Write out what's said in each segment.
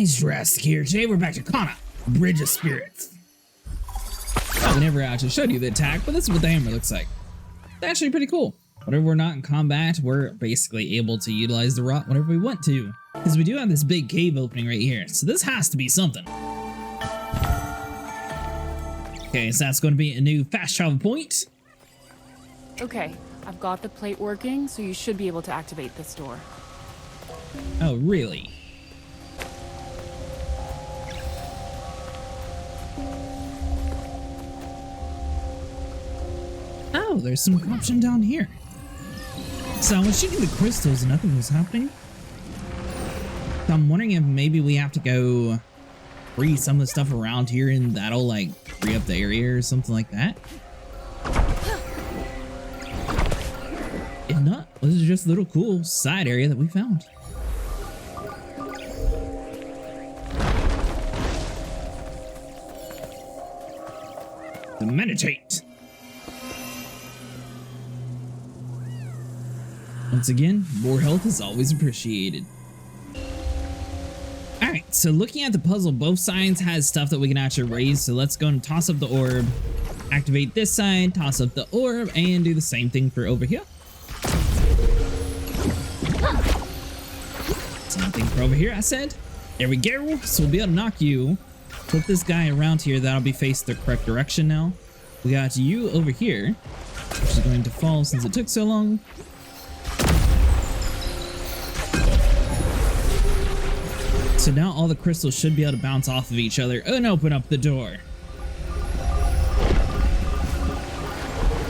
guys, Jurassic here. Today we're back to Kana, Bridge of Spirits. I never actually showed you the attack, but this is what the hammer looks like. It's actually pretty cool. Whenever we're not in combat, we're basically able to utilize the rot whenever we want to. Because we do have this big cave opening right here, so this has to be something. Okay, so that's going to be a new fast travel point. Okay, I've got the plate working, so you should be able to activate this door. Oh, really? Oh, there's some corruption down here. So I was shooting the crystals and nothing was happening. So I'm wondering if maybe we have to go free some of the stuff around here and that'll like free up the area or something like that. If not, this is just a little cool side area that we found. To meditate. Once again, more health is always appreciated. Alright, so looking at the puzzle, both sides has stuff that we can actually raise, so let's go and toss up the orb, activate this side, toss up the orb, and do the same thing for over here. Same thing for over here, I said. There we go, so we'll be able to knock you. Flip this guy around here, that'll be faced the correct direction now. We got you over here, which is going to fall since it took so long. So now all the crystals should be able to bounce off of each other and open up the door.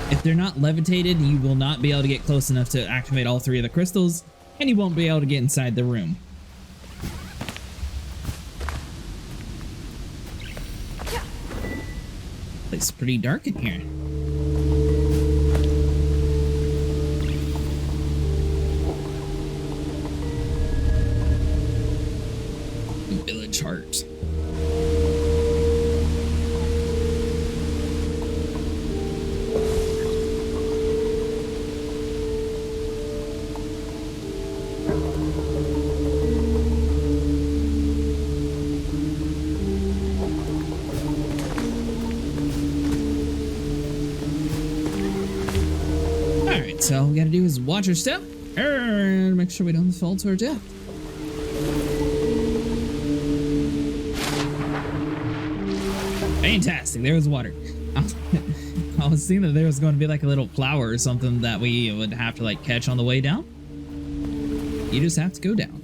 If they're not levitated, you will not be able to get close enough to activate all three of the crystals, and you won't be able to get inside the room. It's pretty dark in here. Village heart. Alright, so all we gotta do is watch our step and make sure we don't fall to our death. Fantastic, there was water. I was thinking that there was going to be like a little flower or something that we would have to like catch on the way down. You just have to go down.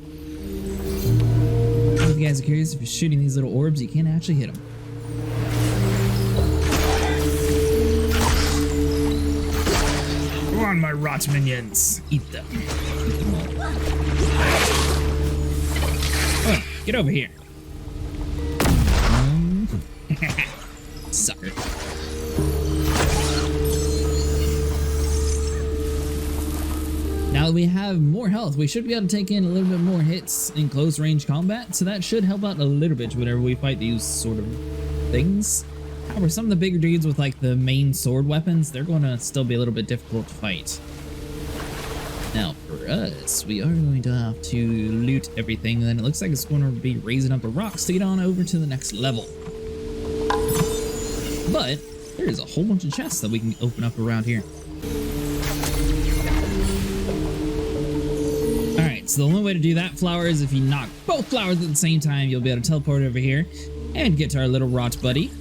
If you guys are curious, if you're shooting these little orbs, you can't actually hit them. Go on, my rot minions. Eat them. Eat them all. Oh, get over here. Sucker. Now that we have more health, we should be able to take in a little bit more hits in close range combat, so that should help out a little bit whenever we fight these sort of things. However, some of the bigger dudes with like the main sword weapons, they're going to still be a little bit difficult to fight. Now for us, we are going to have to loot everything, and then it looks like it's going to be raising up the rocks to get on over to the next level. But there is a whole bunch of chests that we can open up around here. Alright, so the only way to do that flower is if you knock both flowers at the same time, you'll be able to teleport over here and get to our little rot buddy.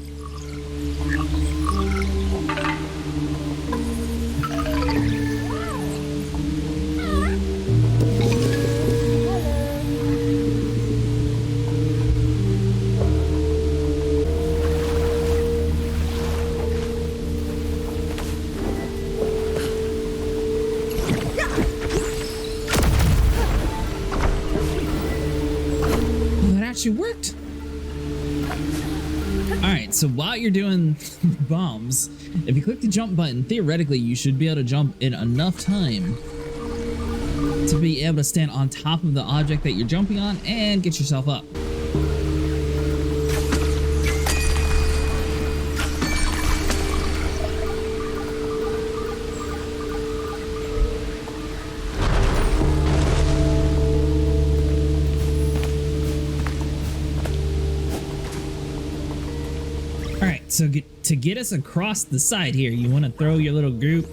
Worked. Alright, so while you're doing bombs, if you click the jump button, theoretically you should be able to jump in enough time to be able to stand on top of the object that you're jumping on and get yourself up. Alright, so to get us across the side here, you want to throw your little group,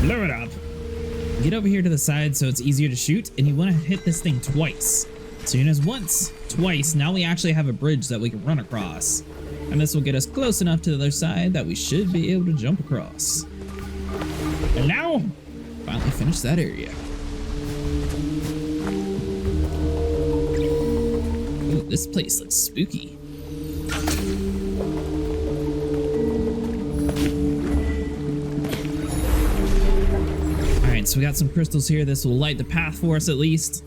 blow it up, get over here to the side so it's easier to shoot, and you want to hit this thing twice. So you know, once, twice, now we actually have a bridge that we can run across. And this will get us close enough to the other side that we should be able to jump across. And now, finally finish that area. Ooh, this place looks spooky. Alright, so we got some crystals here. This will light the path for us at least.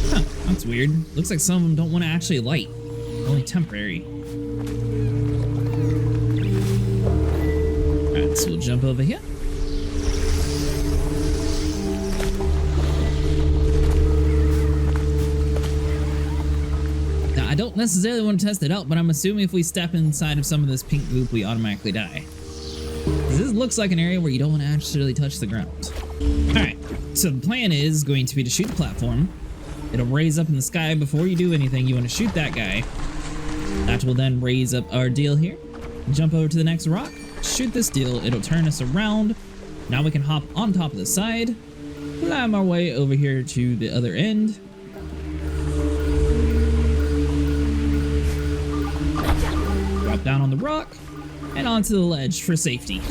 Huh, that's weird. Looks like some of them don't want to actually light. Only temporary. Alright, so we'll jump over here. Now, I don't necessarily want to test it out, but I'm assuming if we step inside of some of this pink goop, we automatically die. This looks like an area where you don't want to actually touch the ground. Alright, so the plan is going to be to shoot the platform. It'll raise up in the sky before you do anything. You want to shoot that guy. That will then raise up our deal here. Jump over to the next rock. Shoot this deal. It'll turn us around. Now we can hop on top of the side. Climb our way over here to the other end. Drop down on the rock. And onto the ledge for safety.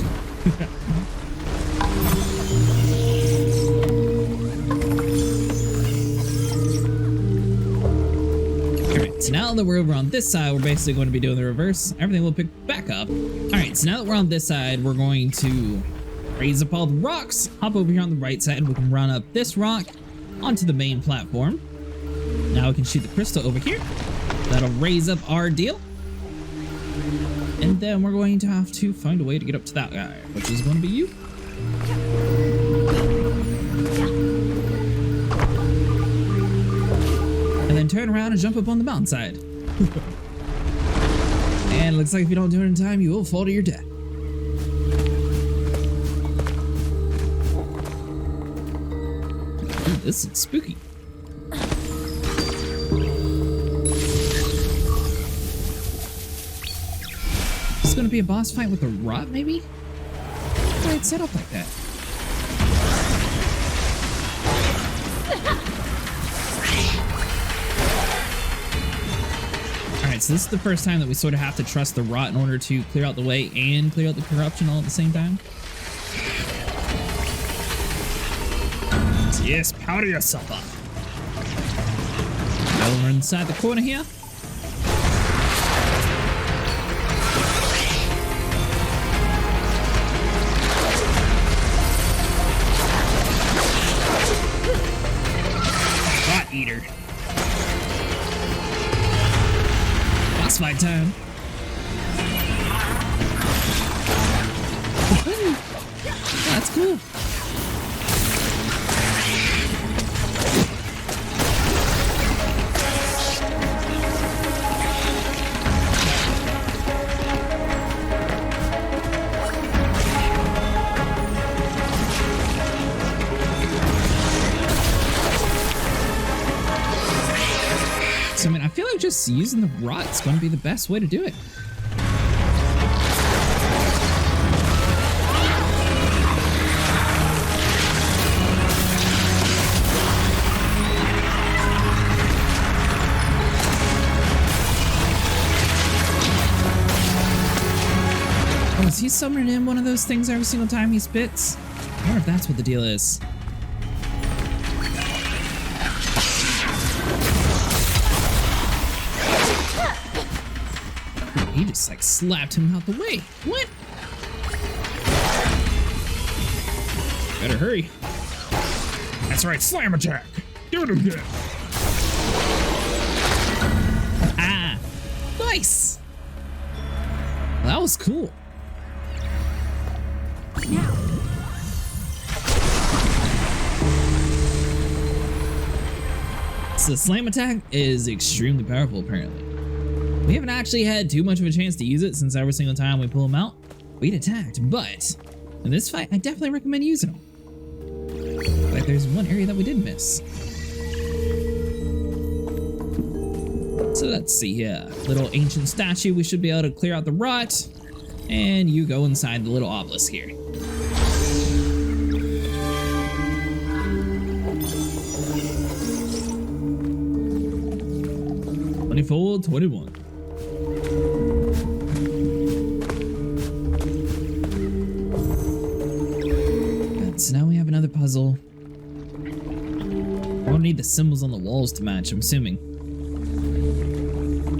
So now that we're over on this side, we're basically going to be doing the reverse. Everything will pick back up. All right, so now that we're on this side, we're going to raise up all the rocks, hop over here on the right side. We can run up this rock onto the main platform. Now we can shoot the crystal over here. That'll raise up our deal. And then we're going to have to find a way to get up to that guy, which is going to be you. And then turn around and jump up on the mountainside. And it looks like if you don't do it in time, you will fall to your death. Ooh, this is spooky. This is going to be a boss fight with a rot, maybe? Why it's set up like that? Alright, so this is the first time that we sort of have to trust the rot in order to clear out the way and clear out the corruption all at the same time. Yes, powder yourself up. Over inside the corner here. Rot eater. Boss fight time. That's cool. So, I mean, I feel like just using the rot is going to be the best way to do it. Oh, is he summoning in one of those things every single time he spits? I wonder if that's what the deal is. He just like slapped him out the way. What? Better hurry. That's right, slam attack. Do it again. Ah, nice. Well, that was cool. So the slam attack is extremely powerful, apparently. We haven't actually had too much of a chance to use it since every single time we pull them out, we get attacked, but in this fight, I definitely recommend using them. Like there's one area that we did miss. So let's see here. Little ancient statue. We should be able to clear out the rot. And you go inside the little obelisk here. '24, 21. Good, so now we have another puzzle. We'll need the symbols on the walls to match, I'm assuming.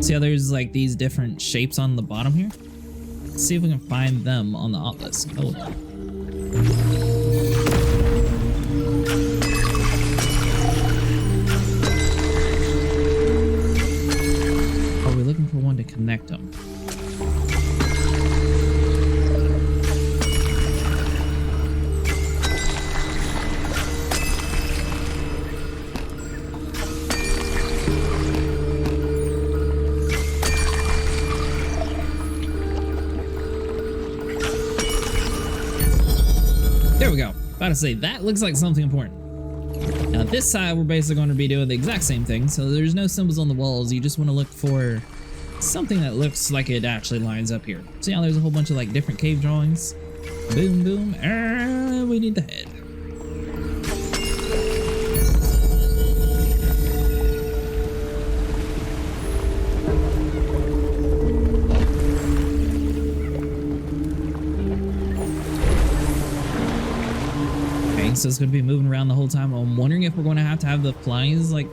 See how there's like these different shapes on the bottom here? Let's see if we can find them on the obelisk. Hold on. Are we looking for one to connect them? There we go. About to say, that looks like something important. Now this side, we're basically going to be doing the exact same thing. So there's no symbols on the walls. You just want to look for something that looks like it actually lines up here. See how there's a whole bunch of like different cave drawings? Boom, boom, and we need the head. So it's going to be moving around the whole time. I'm wondering if we're going to have the flies like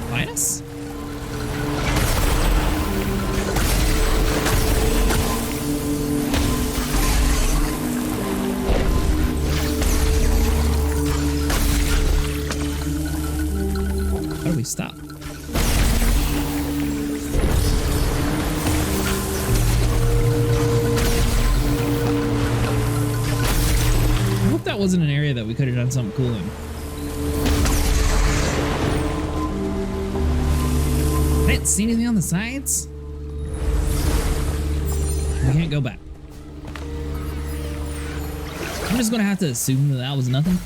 fight us. How do we stop? That wasn't an area that we could have done something cool in. I didn't see anything on the sides. We can't go back. I'm just gonna have to assume that that was nothing.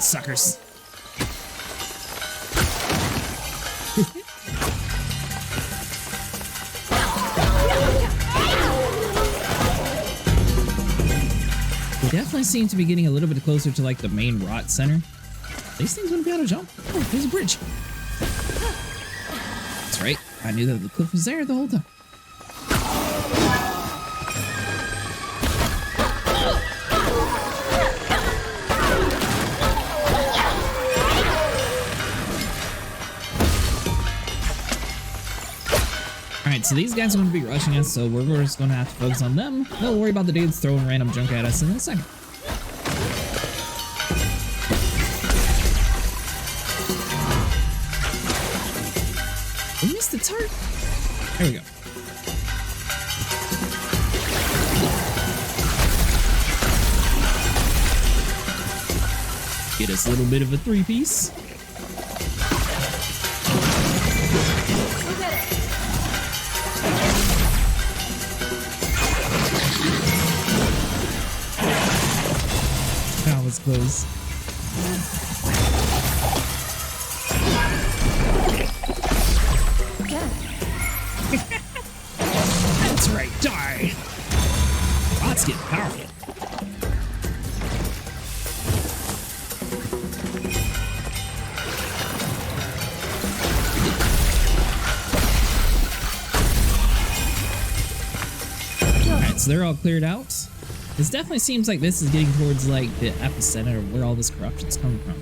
Suckers. We definitely seem to be getting a little bit closer to like the main rot center. These things wouldn't be able to jump. Oh, there's a bridge. That's right. I knew that the cliff was there the whole time. Alright, so these guys are going to be rushing us, so we're just going to have to focus on them. Don't worry about the dudes throwing random junk at us in a second. We missed the tart. There we go. Get us a little bit of a three-piece. That was close. That's right, die! Let's get powerful. Alright, so they're all cleared out. This definitely seems like this is getting towards like the epicenter of where all this corruption's coming from.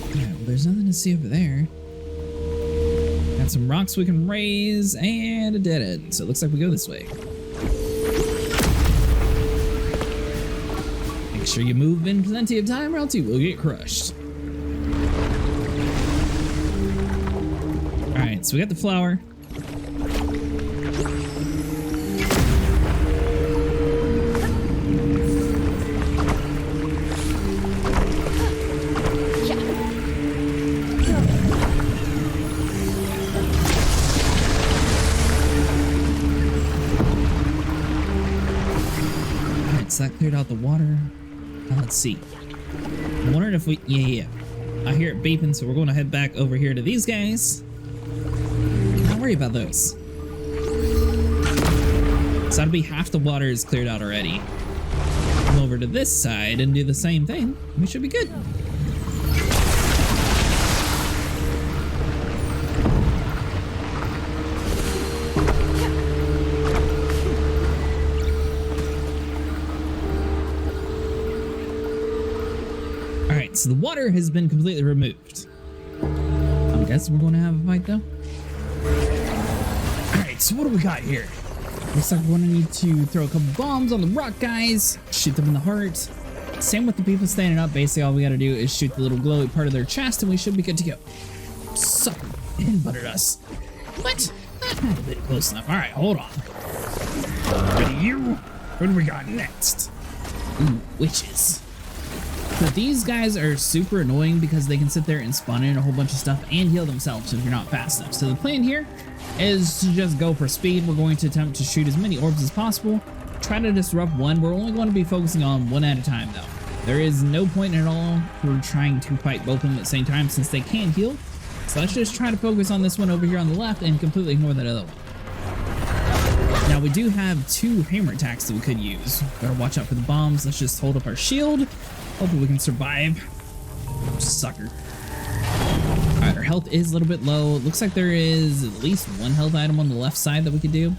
Alright, well there's nothing to see over there. Got some rocks we can raise and a dead end, so it looks like we go this way. Make sure you move in plenty of time or else you will get crushed. Alright, so we got the flower. cleared out the water. Now let's see. I'm wondering if we... Yeah. I hear it beeping, so we're going to head back over here to these guys. Don't worry about those. So that'll be half the water is cleared out already. Come over to this side and do the same thing. We should be good. Alright, so the water has been completely removed. I'm guessing we're going to have a fight though. Alright, so what do we got here? Looks like we're going to need to throw a couple bombs on the rock guys, shoot them in the heart. Same with the people standing up. Basically, all we got to do is shoot the little glowy part of their chest and we should be good to go. Sucker, buttered us. What? Not a bit close enough. Alright, hold on. Ready, you? What do we got next? Ooh, witches. So these guys are super annoying because they can sit there and spawn in a whole bunch of stuff and heal themselves if you're not fast enough. So the plan here is to just go for speed. We're going to attempt to shoot as many orbs as possible. Try to disrupt one. We're only going to be focusing on one at a time though. There is no point at all for trying to fight both of them at the same time since they can heal. So let's just try to focus on this one over here on the left and completely ignore that other one. Now we do have 2 hammer attacks that we could use. Better watch out for the bombs. Let's just hold up our shield. Hopefully we can survive. Sucker. Alright, our health is a little bit low. It looks like there is at least 1 health item on the left side that we could do.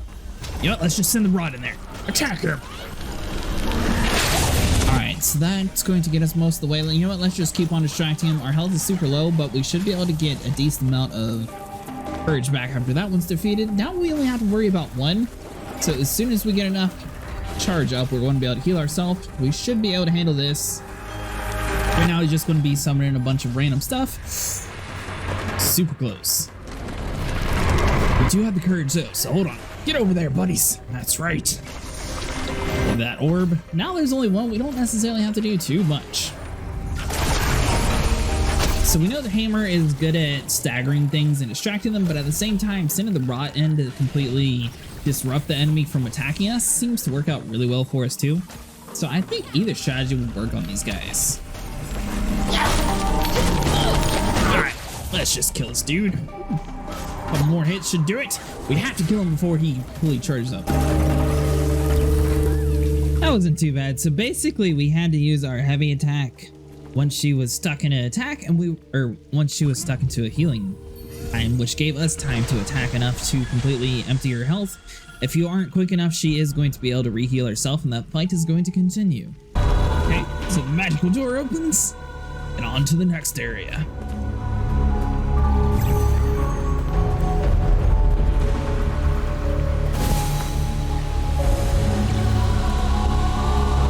You know what? Let's just send the rod in there. Attack him! Alright, so that's going to get us most of the way. You know what? Let's just keep on distracting him. Our health is super low, but we should be able to get a decent amount of courage back after that one's defeated. Now we only have to worry about 1. So as soon as we get enough charge up, we're going to be able to heal ourselves. We should be able to handle this. Right now he's just going to be summoning a bunch of random stuff. Super close. We do have the courage though, so hold on. Get over there, buddies. That's right. With that orb. Now there's only 1. We don't necessarily have to do too much. So we know the hammer is good at staggering things and distracting them, but at the same time, sending the rod in to completely disrupt the enemy from attacking us seems to work out really well for us too. So I think either strategy would work on these guys. Alright, let's just kill this dude. A couple more hits should do it. We have to kill him before he fully charges up. That wasn't too bad. So basically we had to use our heavy attack once she was stuck in an attack once she was stuck into a healing time, which gave us time to attack enough to completely empty her health. If you aren't quick enough, she is going to be able to reheal herself and that fight is going to continue. Okay, so the magical door opens and on to the next area.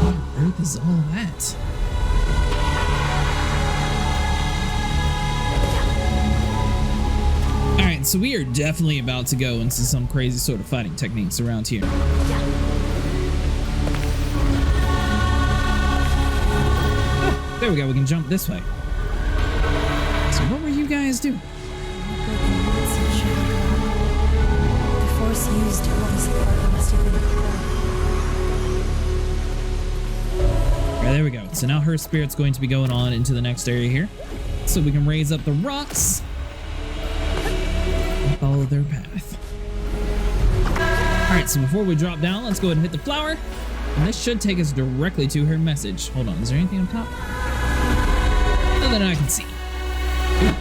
What on earth is all that? Alright, so we are definitely about to go into some crazy sort of fighting techniques around here. Oh, there we go, we can jump this way. So what were you guys doing? The force used to hold us apart must have been cruel. Alright, there we go. So now her spirit's going to be going on into the next area here. So we can raise up the rocks. Follow their path. Alright, so before we drop down, let's go ahead and hit the flower. And this should take us directly to her message. Hold on, is there anything on top? Nothing I can see. Ooh.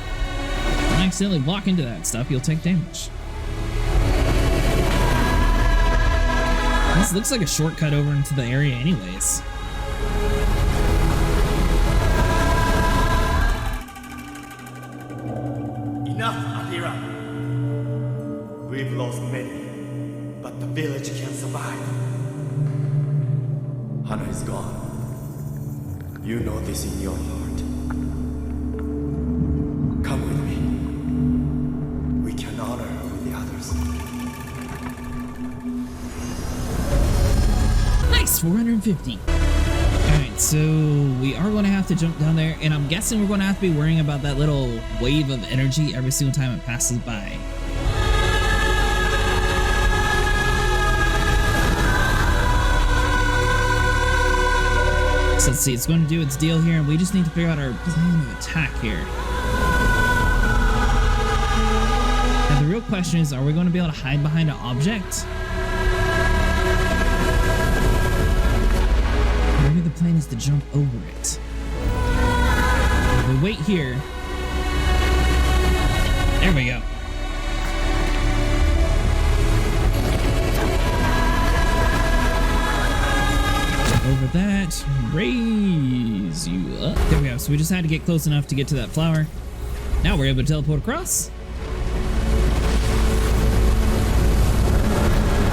Don't accidentally walk into that stuff, you'll take damage. This looks like a shortcut over into the area anyways. Enough, Adira. We've lost many, but the village can survive. Hana is gone. You know this in your heart. Come with me. We can honor her with the others. Nice, 450. Alright, so we are going to have to jump down there, and I'm guessing we're going to have to be worrying about that little wave of energy every single time it passes by. So let's see, it's going to do its deal here, and we just need to figure out our plan of attack here. Now the real question is, are we going to be able to hide behind an object? Maybe the plan is to jump over it. We wait here. There we go. Over that, raise you up. There we go. So we just had to get close enough to get to that flower. Now we're able to teleport across.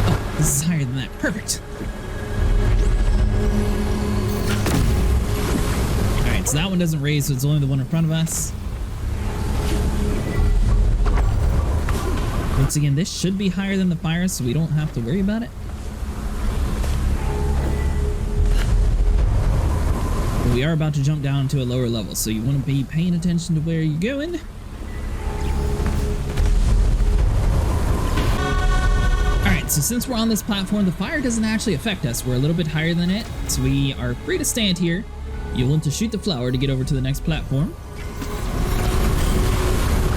Oh, this is higher than that. Perfect. All right, so that one doesn't raise, so it's only the one in front of us. Once again, this should be higher than the fire, so we don't have to worry about it. We are about to jump down to a lower level, so you want to be paying attention to where you're going. Alright, so since we're on this platform, the fire doesn't actually affect us. We're a little bit higher than it, so we are free to stand here. You'll want to shoot the flower to get over to the next platform.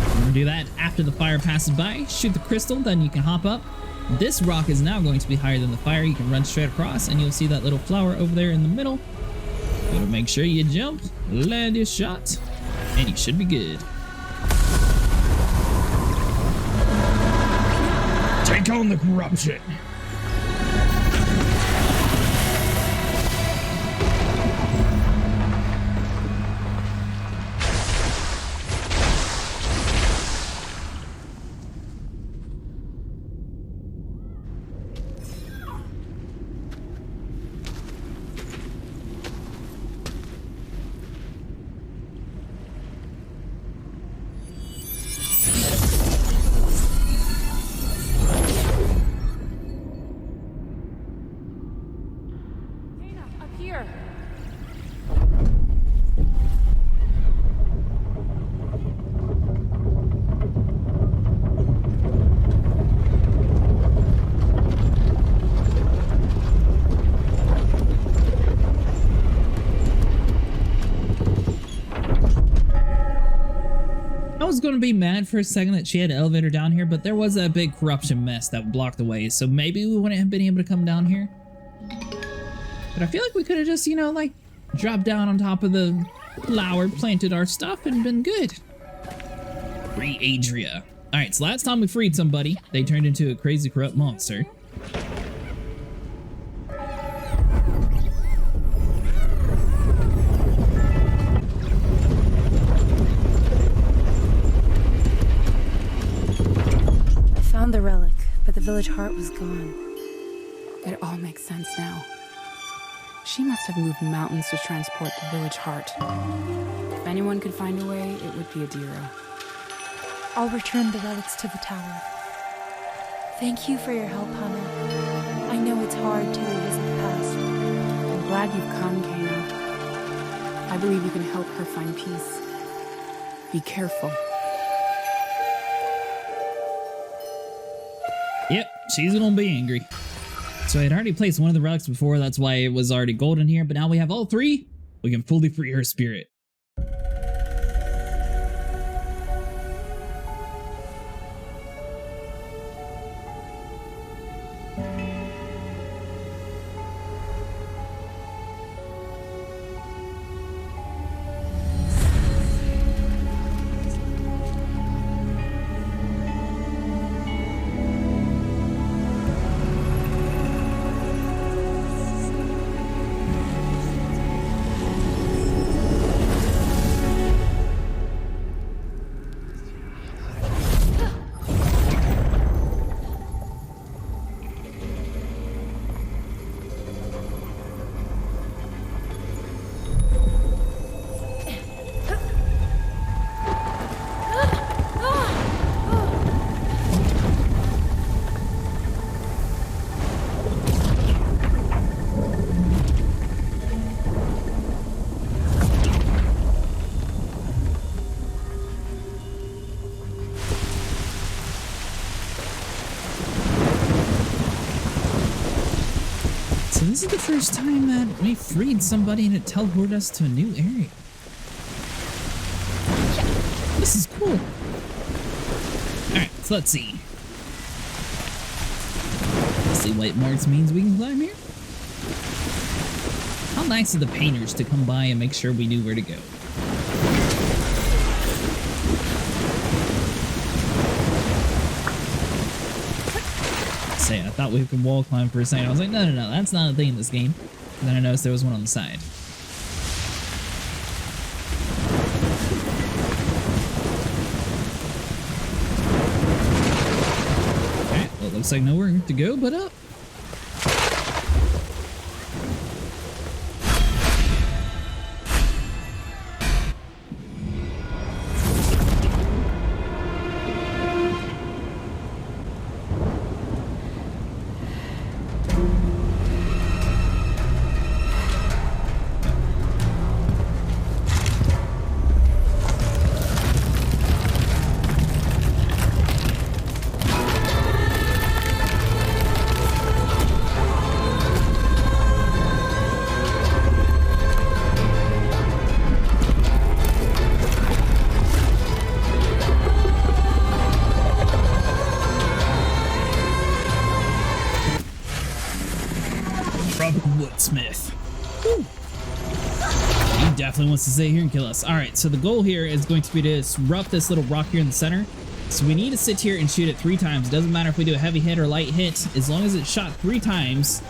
We're going to do that after the fire passes by. Shoot the crystal, then you can hop up. This rock is now going to be higher than the fire. You can run straight across, and you'll see that little flower over there in the middle. Gotta make sure you jump, land your shot, and you should be good. Take on the corruption. I was going to be mad for a second that she had an elevator down here, but there was that big corruption mess that blocked the way, so maybe we wouldn't have been able to come down here. But I feel like we could have just, you know, like, dropped down on top of the flower, planted our stuff, and been good. Free Adira. Alright, so last time we freed somebody, they turned into a crazy corrupt monster. The relic, but the village heart was gone. It all makes sense now. She must have moved mountains to transport the village heart. If anyone could find a way, it would be Adira. I'll return the relics to the tower. Thank you for your help, Hannah. I know it's hard to revisit the past. I'm glad you've come, Kana. I believe you can help her find peace. Be careful. Yep, she's gonna be angry. So I had already placed one of the relics before, that's why it was already golden here, but now we have all three, we can fully free her spirit. this is the first time that we freed somebody and it teleported us to a new area. This is cool. Alright, so let's see. Let's see what marks means we can climb here. How nice of the painters to come by and make sure we knew where to go. Say, I thought we could wall climb for a second. I was like, no, that's not a thing in this game. And then I noticed there was one on the side. Alright, well, it looks like nowhere to go but up. Woodsmith. Woo. He definitely wants to stay here and kill us. Alright, so the goal here is going to be to disrupt this little rock here in the center. So we need to sit here and shoot it 3 times. It doesn't matter if we do a heavy hit or light hit. As long as it's shot 3 times,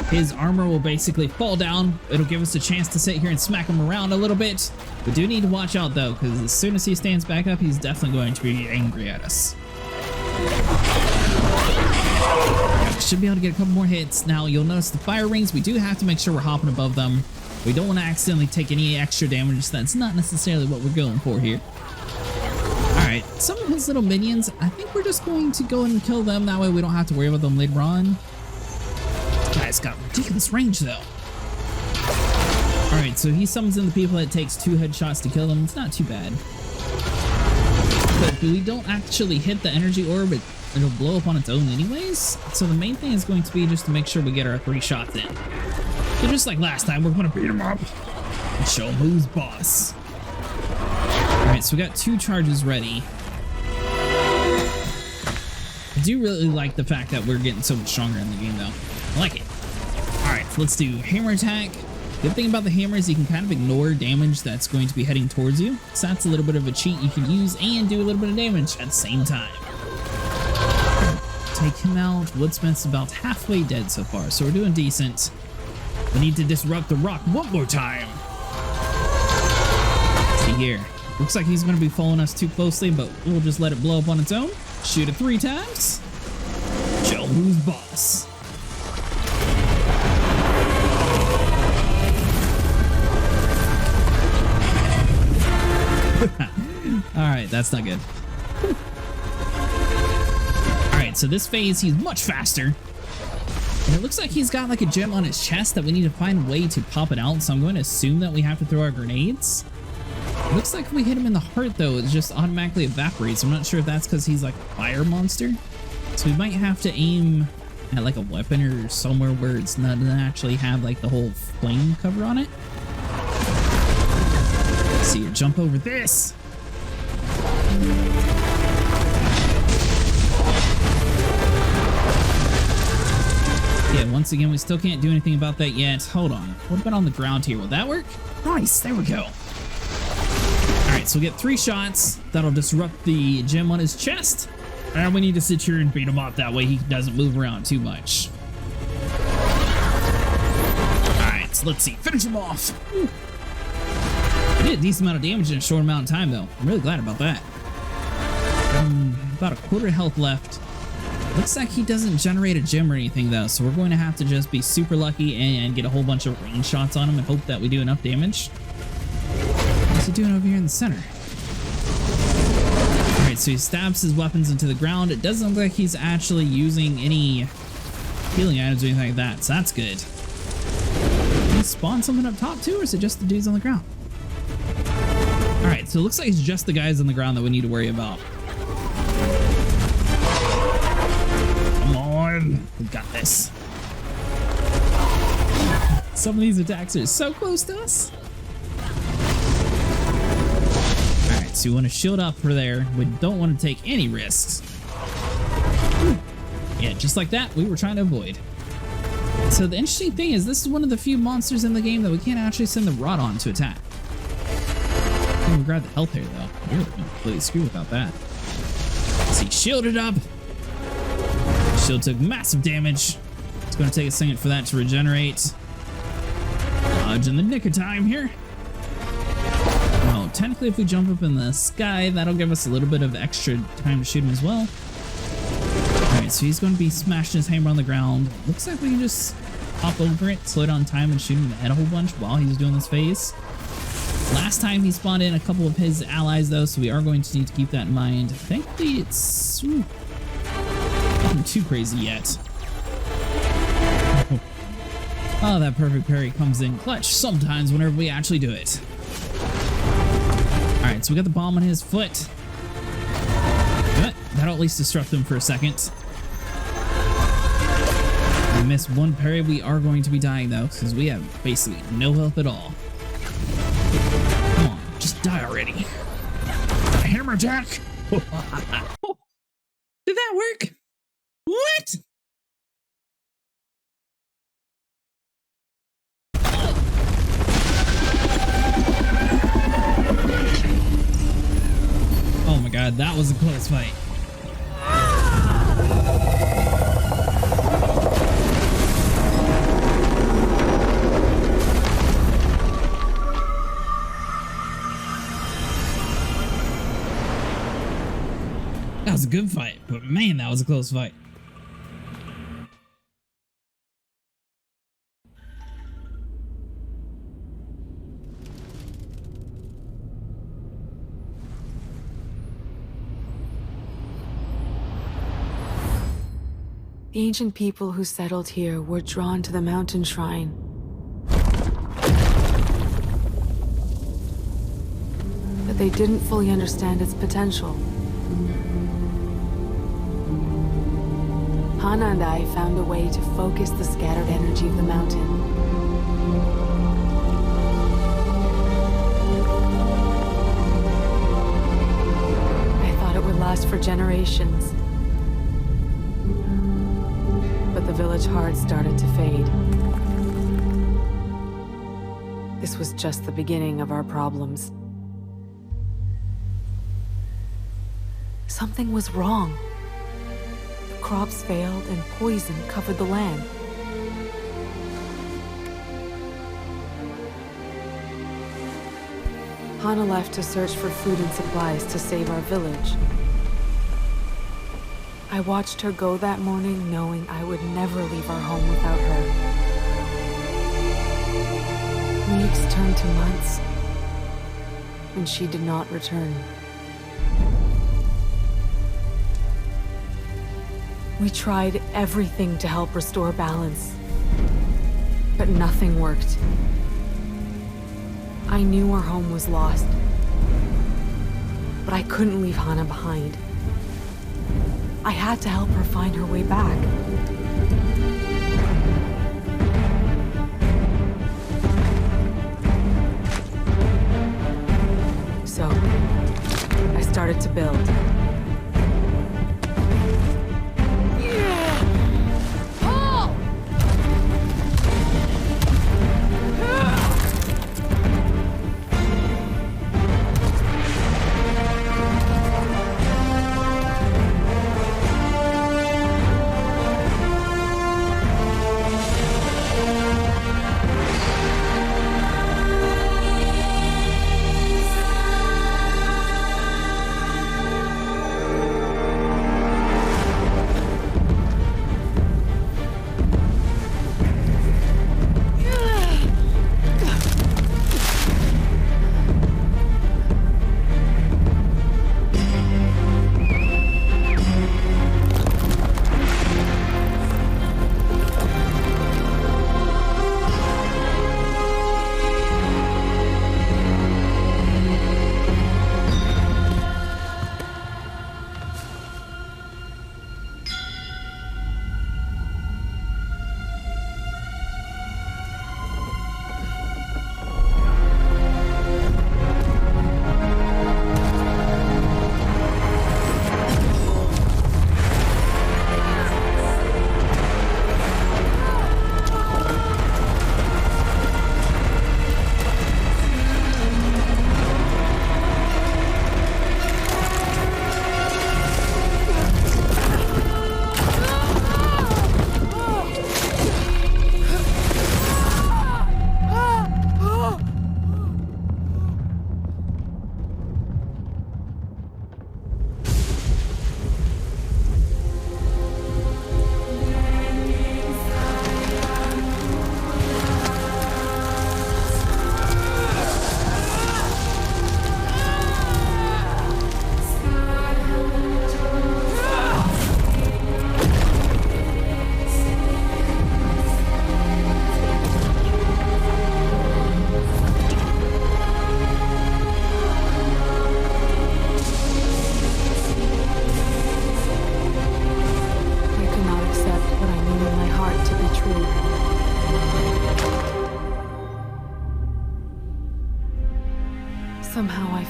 his armor will basically fall down. It'll give us a chance to sit here and smack him around a little bit. We do need to watch out though, because as soon as he stands back up, he's definitely going to be angry at us. Should be able to get a couple more hits. Now you'll notice the fire rings, we do have to make sure we're hopping above them. We don't want to accidentally take any extra damage. That's not necessarily what we're going for here. Alright, some of his little minions, I think we're just going to go and kill them. That way we don't have to worry about them later on. This guy's got ridiculous range though. Alright, so he summons in the people that takes 2 headshots to kill them. It's not too bad. But we don't actually hit the energy orb, it'll blow up on its own anyways. So the main thing is going to be just to make sure we get our 3 shots in. So just like last time, we're going to beat him up and show him who's boss. Alright, so we got 2 charges ready. I do really like the fact that we're getting so much stronger in the game though. I like it. Alright, so let's do hammer attack. Good thing about the hammer is you can kind of ignore damage that's going to be heading towards you. So that's a little bit of a cheat you can use and do a little bit of damage at the same time. Take him out. Woodsmith's about halfway dead so far, so we're doing decent. We need to disrupt the rock one more time. Let's see here. Looks like he's going to be following us too closely, but we'll just let it blow up on its own. Shoot it 3 times. Show who's boss. Alright, that's not good. Alright, so this phase, he's much faster. And it looks like he's got like a gem on his chest that we need to find a way to pop it out. So I'm going to assume that we have to throw our grenades. It looks like if we hit him in the heart though, it just automatically evaporates. I'm not sure if that's because he's like a fire monster. So we might have to aim at like a weapon or somewhere where it's not doesn't actually have like the whole flame cover on it. Let's see here, jump over this. Yeah, once again, we still can't do anything about that yet. Hold on. What about on the ground here? Will that work? Nice. There we go. All right, so we get 3 shots. That'll disrupt the gem on his chest. And we need to sit here and beat him up. That way he doesn't move around too much. All right, so let's see. Finish him off. Whew. I did a decent amount of damage in a short amount of time, though. I'm really glad about that. About a quarter health left. Looks like he doesn't generate a gem or anything though, so we're going to have to just be super lucky and get a whole bunch of range shots on him and hope that we do enough damage. What's he doing over here in the center? Alright, so he stabs his weapons into the ground. It doesn't look like he's actually using any healing items or anything like that, so that's good. Did he spawn something up top too, or is it just the dudes on the ground? Alright, so it looks like it's just the guys on the ground that we need to worry about. We got this. Some of these attacks are so close to us. Alright, so you want to shield up for there. We don't want to take any risks. Yeah, just like that, we were trying to avoid. So the interesting thing is this is one of the few monsters in the game that we can't actually send the rod on to attack. Can we grab the health here though? We're completely screwed without that. See, shielded up. Shield took massive damage. It's going to take a second for that to regenerate. Dodge in the nick of time here. Oh, technically if we jump up in the sky, that'll give us a little bit of extra time to shoot him as well. Alright, so he's going to be smashing his hammer on the ground. Looks like we can just hop over it, slow down time, and shoot him in the head a whole bunch while he's doing this phase. Last time he spawned in a couple of his allies though, so we are going to need to keep that in mind. Thankfully it's nothing too crazy yet. Oh, that perfect parry comes in clutch sometimes whenever we actually do it. Alright, so we got the bomb on his foot. But that'll at least disrupt him for a second. We miss one parry, we are going to be dying though, because we have basically no health at all. Come on, just die already. Hammer attack! Did that work? What? Oh my god, that was a close fight. That was a good fight, but man, that was a close fight. The ancient people who settled here were drawn to the mountain shrine. But they didn't fully understand its potential. Hana and I found a way to focus the scattered energy of the mountain. I thought it would last for generations. But the village heart started to fade. This was just the beginning of our problems. Something was wrong. The crops failed and poison covered the land. Hana left to search for food and supplies to save our village. I watched her go that morning knowing I would never leave our home without her. Weeks turned to months, and she did not return. We tried everything to help restore balance, but nothing worked. I knew our home was lost, but I couldn't leave Hana behind. I had to help her find her way back. So, I started to build.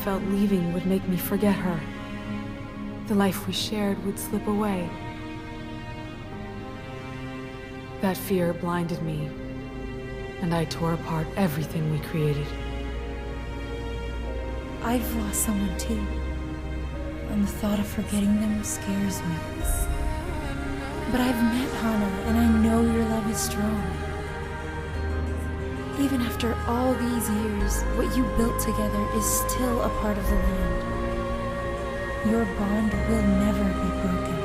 felt leaving would make me forget her. The life we shared would slip away. That fear blinded me, and I tore apart everything we created. I've lost someone too, and the thought of forgetting them scares me. But I've met Hana, and I know your love is strong. Even after all these years, what you built together is still a part of the land. Your bond will never be broken.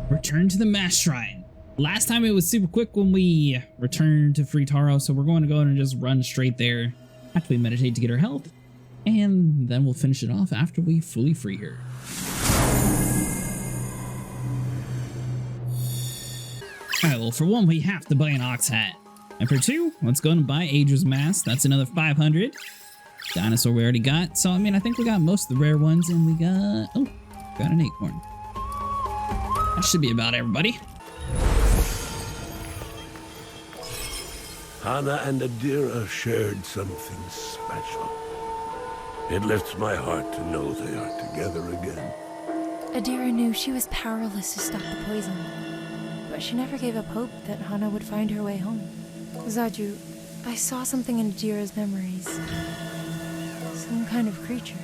Return to the Mass Shrine. Last time it was super quick when we returned to Free Taro, so we're going to go and just run straight there after we meditate to get her health, and then we'll finish it off after we fully free her. Alright, well, for one, we have to buy an ox hat. And for two, let's go and buy Adra's mask. That's another 500. Dinosaur we already got. So, I mean, I think we got most of the rare ones, and we got... Oh, got an acorn. That should be about everybody. Hana and Adira shared something special. It lifts my heart to know they are together again. Adira knew she was powerless to stop the poison, but she never gave up hope that Hana would find her way home. Zaju, I saw something in Adira's memories. Some kind of creature.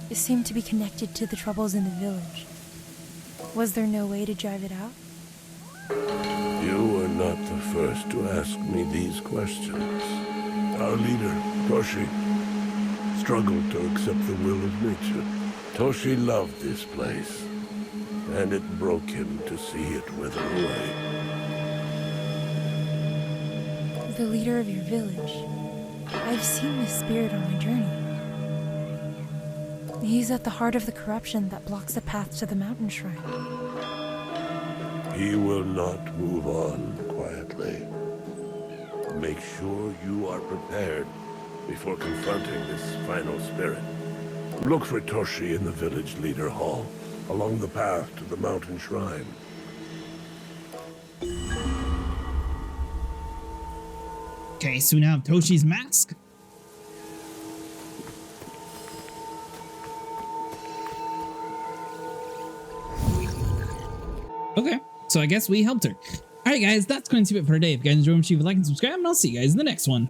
It seemed to be connected to the troubles in the village. Was there no way to drive it out? You are not the first to ask me these questions. Our leader, Toshi, struggled to accept the will of nature. Toshi loved this place, and it broke him to see it wither away. The leader of your village. I've seen this spirit on my journey. He's at the heart of the corruption that blocks the path to the mountain shrine. He will not move on quietly. Make sure you are prepared before confronting this final spirit. Look for Toshi in the village leader hall, along the path to the mountain shrine. Okay, so we now have Toshi's mask. Okay, so I guess we helped her. Alright guys, that's going to be it for today. If you guys enjoyed, leave a like and subscribe, and I'll see you guys in the next one.